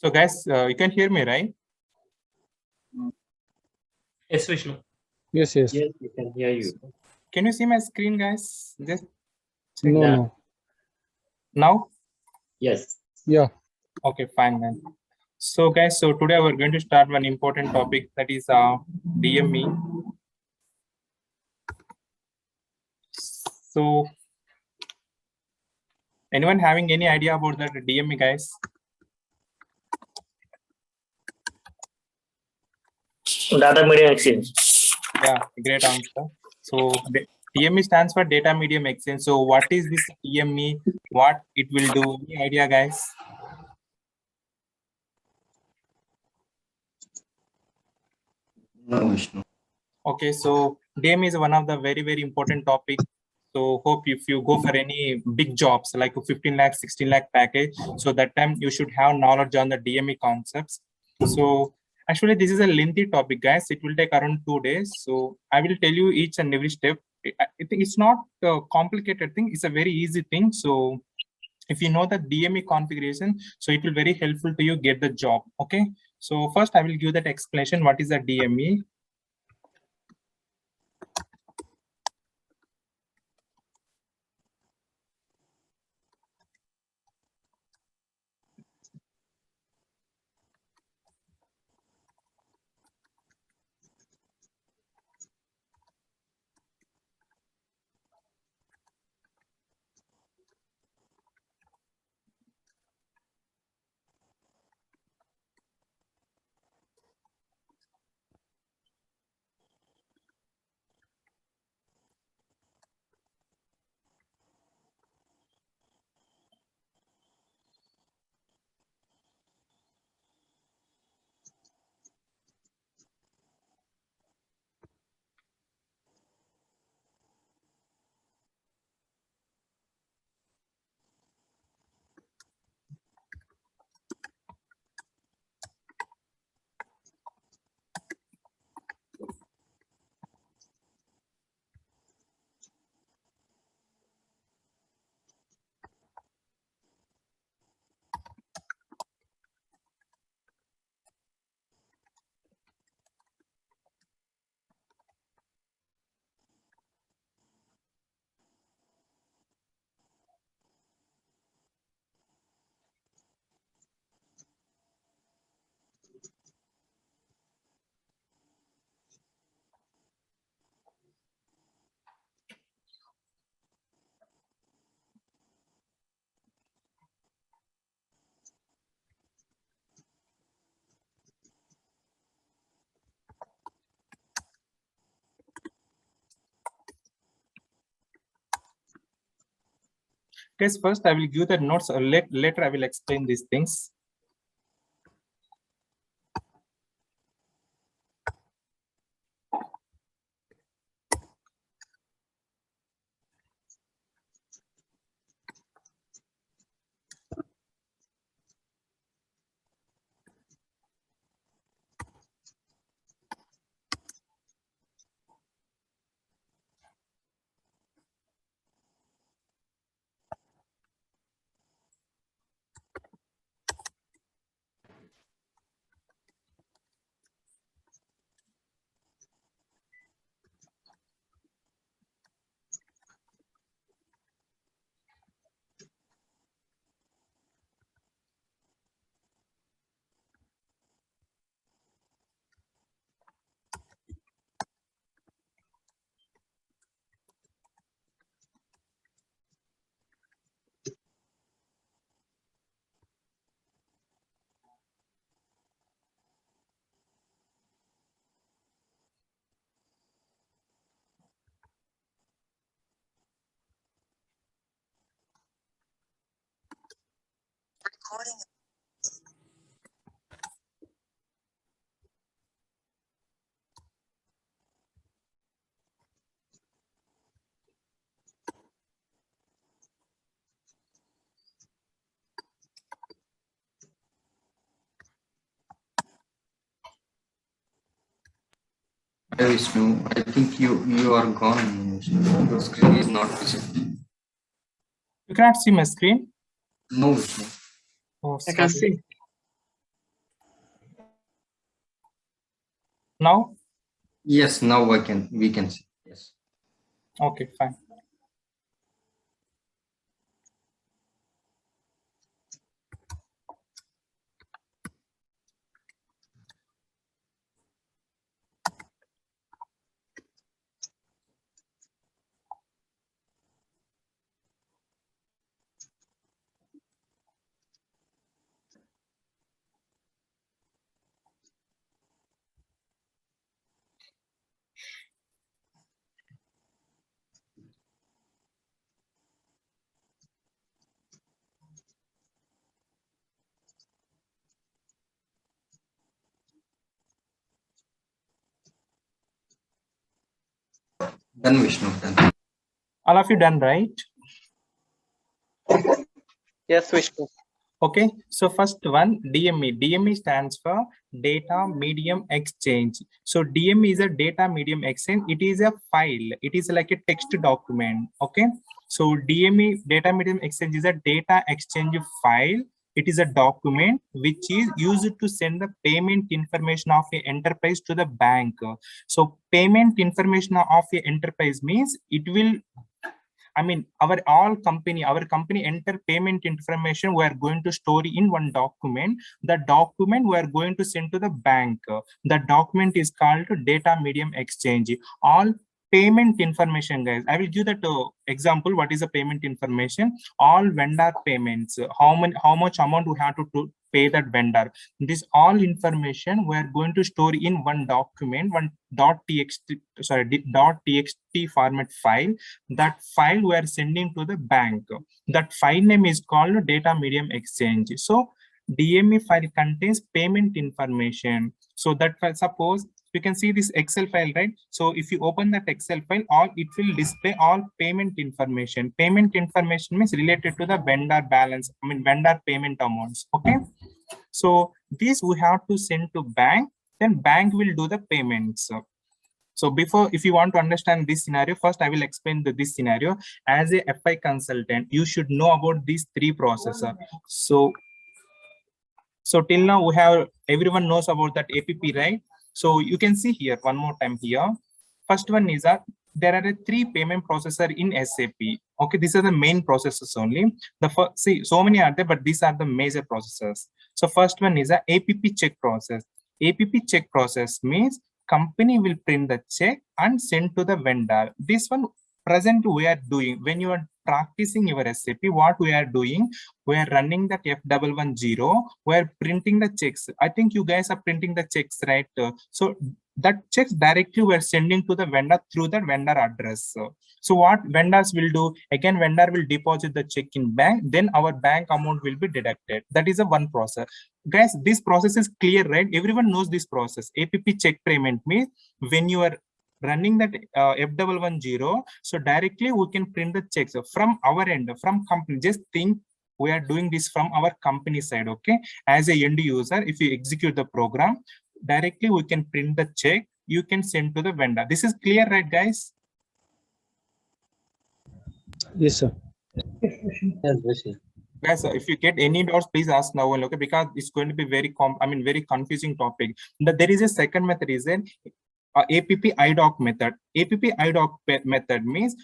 So guys, you can hear me, right? Yes, Vishnu. Yes. Yes, we can hear you. Can you see my screen, guys? Just check No, that. no. Now? Yes. Yeah. Okay, fine then. So guys, so today we're going to start one important topic, that is DME. So anyone having any idea about that DME, guys? Data medium exchange. Yeah, great answer. So DME stands for data medium exchange. So what is this DME? What it will do? Any idea, guys? No, Vishnu. Okay, so DME is one of the very important topic. So hope if you go for any big jobs like a 15 lakh, 16 lakh package, so that time you should have knowledge on the DME concepts. So actually this is a lengthy topic, guys. It will take around 2 days. So I will tell you each and every step. I think it's not a complicated thing. It's a very easy thing. So if you know the DME configuration, so it will very helpful to you get the job. Okay. So first I will give that explanation. What is the DME? Guys, first I will give the notes. Later I will explain these things. Hi, Vishnu. I think you are gone, Vishnu. Your screen is not visible. You cannot see my screen. No, Vishnu. Oh, I can sorry. see. Now? Yes, now we can see. Yes. Okay, fine. Done, Vishnu. Done. All of you done, right? Yes, Vishnu. Okay, so first one, DME. DME stands for Data Medium Exchange. So DME is a data medium exchange. It is a file. It is like a text document. Okay, so DME, data medium exchange, is a data exchange file. It is a document which is used to send the payment information of a enterprise to the bank. So payment information of a enterprise means it will, I mean, our company enter payment information we are going to store in one document. The document we are going to send to the bank. The document is called data medium exchange. All payment information, guys, I will give that example. What is the payment information? All vendor payments, how much amount we have to pay that vendor. This all information we are going to store in one document, one .txt format file. That file we are sending to the bank. That file name is called data medium exchange. So DME file contains payment information. So that file, suppose you can see this Excel file, right? So if you open that Excel file, it will display all payment information. Payment information means related to the vendor balance, I mean vendor payment amounts. Okay, so this we have to send to bank, then bank will do the payments. So before, if you want to understand this scenario, first I will explain this scenario. As a FI consultant, you should know about these three processes. So till now we have, everyone knows about that APP, right? So you can see here one more time here. First one is that there are three payment processor in SAP. Okay, these are the main processes only. The first, see, so many are there, but these are the major processes. So first one is a APP check process. APP check process means company will print the check and send to the vendor. This one present we are doing when you are practicing your SAP. What we are doing, we are running that F110. We are printing the checks. I think you guys are printing the checks, right? So that checks directly we are sending to the vendor through the vendor address. So what vendors will do, again, vendor will deposit the check in bank, then our bank amount will be deducted. That is a one process. Guys, this process is clear, right? Everyone knows this process. APP check payment means when you are running that F110, so directly we can print the checks from our end, from company. Just think we are doing this from our company side. Okay, as a end user, if you execute the program, directly we can print the check, you can send to the vendor. This is clear, right, guys? Yes, sir. Yes, Vishnu. Guys, if you get any doubts, please ask now. Okay, because it's going to be very very confusing topic. There is a second method, is an APP IDOC method. APP IDOC method means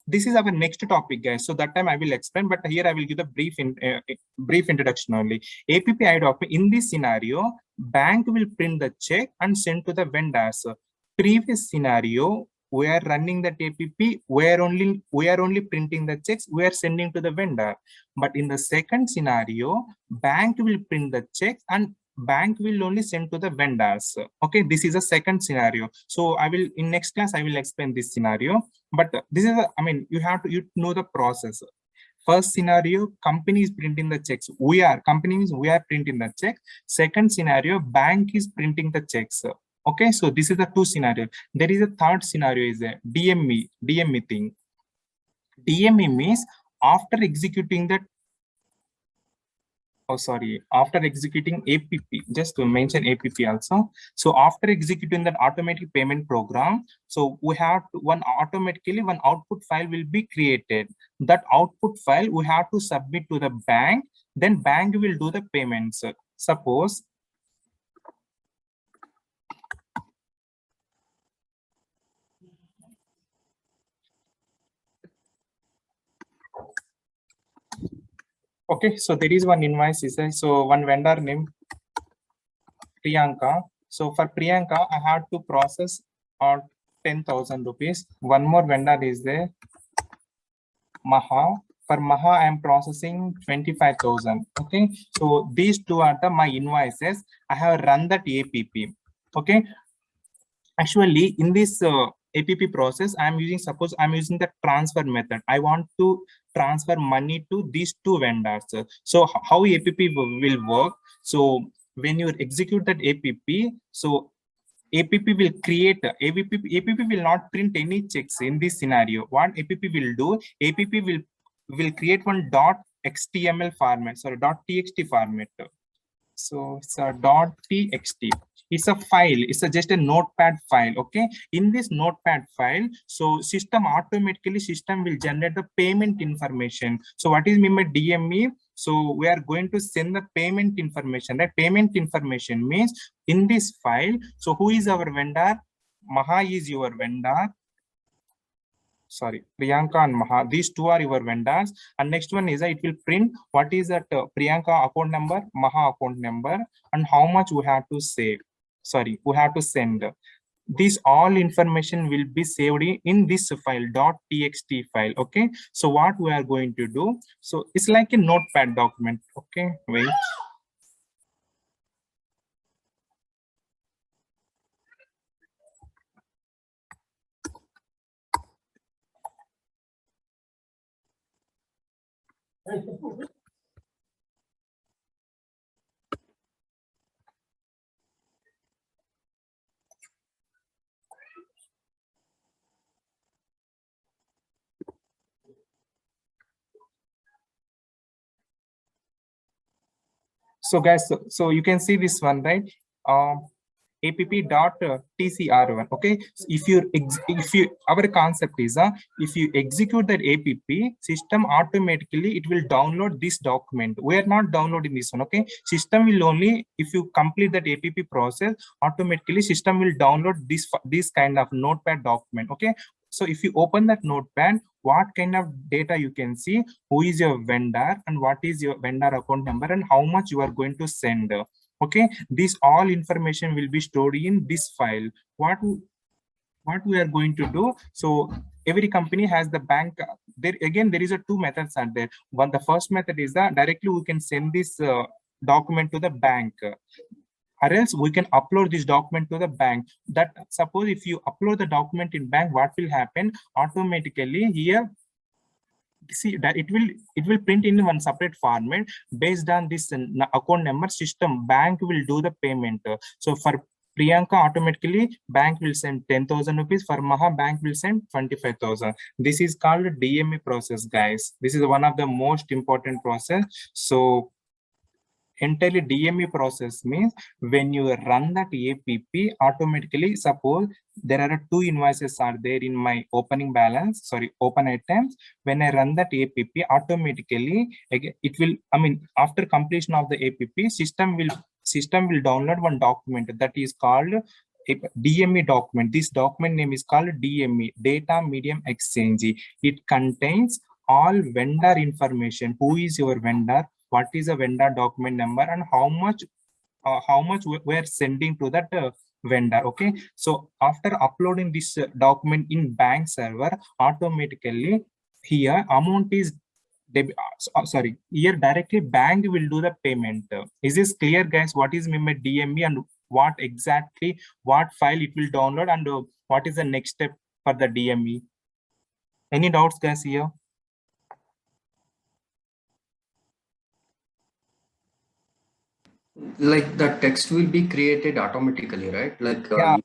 this is our next topic, guys. So that time I will explain, but here I will give a brief introduction only. APP IDOC, in this scenario, bank will print the check and send to the vendors. Previous scenario, we are running that APP, we are only printing the checks, we are sending to the vendor. But in the second scenario, bank will print the checks and bank will only send to the vendors. Okay, this is a second scenario. So I will, in next class, I will explain this scenario. But this is, you have to, know the process. First scenario, company is printing the checks. We are printing the check. Second scenario, bank is printing the checks. Okay, so this is the two scenario. There is a third scenario, is a DME thing. DME means after executing that, after executing APP, just to mention APP also. So after executing that automatic payment program, so we have to, automatically one output file will be created. That output file we have to submit to the bank, then bank will do the payments. Suppose Okay, so there is one invoice, is there? So one vendor named Priyanka. So for Priyanka, I had to process on 10,000 rupees. One more vendor is there, Maha. For Maha, I am processing 25,000. Okay, so these two are my invoices. I have run that APP. Okay, actually in this APP process, suppose I'm using the transfer method. I want to transfer money to these two vendors. So how APP will work? So when you execute that APP, so APP will create APP will not print any checks in this scenario. What APP will do, APP will create one .html format, sorry, .txt format. So it's a .txt. It's a file. It's just a notepad file. Okay. In this notepad file, so system will generate the payment information. So what is mean by DME? So we are going to send the payment information. That payment information means in this file. So who is our vendor? Maha is your vendor. Sorry, Priyanka and Maha, these two are your vendors. And next one is it will print what is that Priyanka account number, Maha account number, and how much we have to save. Sorry, we have to send. This all information will be saved in this file, .txt file. Okay, so what we are going to do, so it's like a notepad document. Okay, wait. So guys, so you can see this one, right? app.tcr1. Okay, so if you our concept is if you execute that app, system automatically it will download this document. We are not downloading this one. Okay, system will only, if you complete that app process, automatically system will download this kind of notepad document. Okay, so if you open that notepad, what kind of data you can see, who is your vendor and what is your vendor account number and how much you are going to send. Okay, this all information will be stored in this file. What we are going to do, so every company has the bank. There again, there is a two methods are there. One, the first method is that directly we can send this document to the bank, or else we can upload this document to the bank. That suppose if you upload the document in bank, what will happen automatically here? See that it will print in one separate format based on this account number. System bank will do the payment. So for Priyanka, automatically bank will send 10,000 rupees. For Maha, bank will send 25,000. This is called DME process, guys. This is one of the most important process. So entirely DME process means when you run that APP, automatically, suppose there are two invoices are there in my opening balance, sorry, open items. When I run that APP, automatically it will, I mean, after completion of the APP, system will download one document that is called a DME document. This document name is called DME, Data Medium Exchange. It contains all vendor information. Who is your vendor? What is a vendor document number and how much we're sending to that vendor. Okay, so after uploading this document in bank server, automatically here amount is sorry, here directly bank will do the payment. Is this clear, guys? What is meant by DME and what exactly, what file it will download and what is the next step for the DME? Any doubts, guys, here? Like the text will be created automatically, right? Like yeah,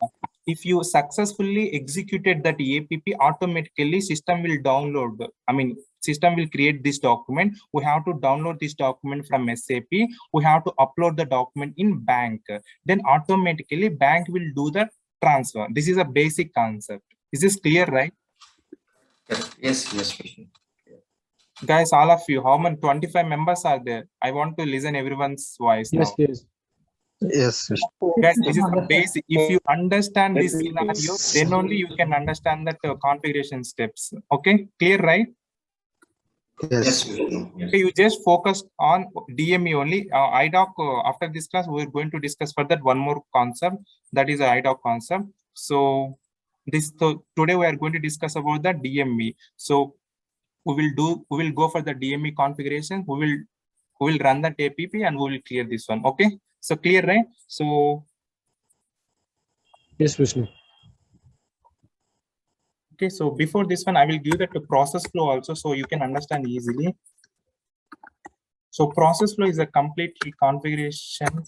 if you successfully executed that APP, automatically system will download. I mean, system will create this document. We have to download this document from SAP. We have to upload the document in bank. Then automatically bank will do the transfer. This is a basic concept. Is this clear, right? yes. Guys, all of you, how many 25 members are there? I want to listen everyone's voice now. Yes. Guys, this is the basic. If you understand this scenario, then only you can understand that configuration steps. Okay, clear, right? Yes. Vishnu. Yes. Okay, you just focused on DME only. IDOC, after this class, we're going to discuss further one more concept, that is IDOC concept. So today we are going to discuss about the DME. So we will go for the DME configuration. We will run the APP and we will clear this one. Okay, so clear, right? So Yes, Vishnu. okay, so before this one, I will give that to process flow also, so you can understand easily. So process flow is a complete configuration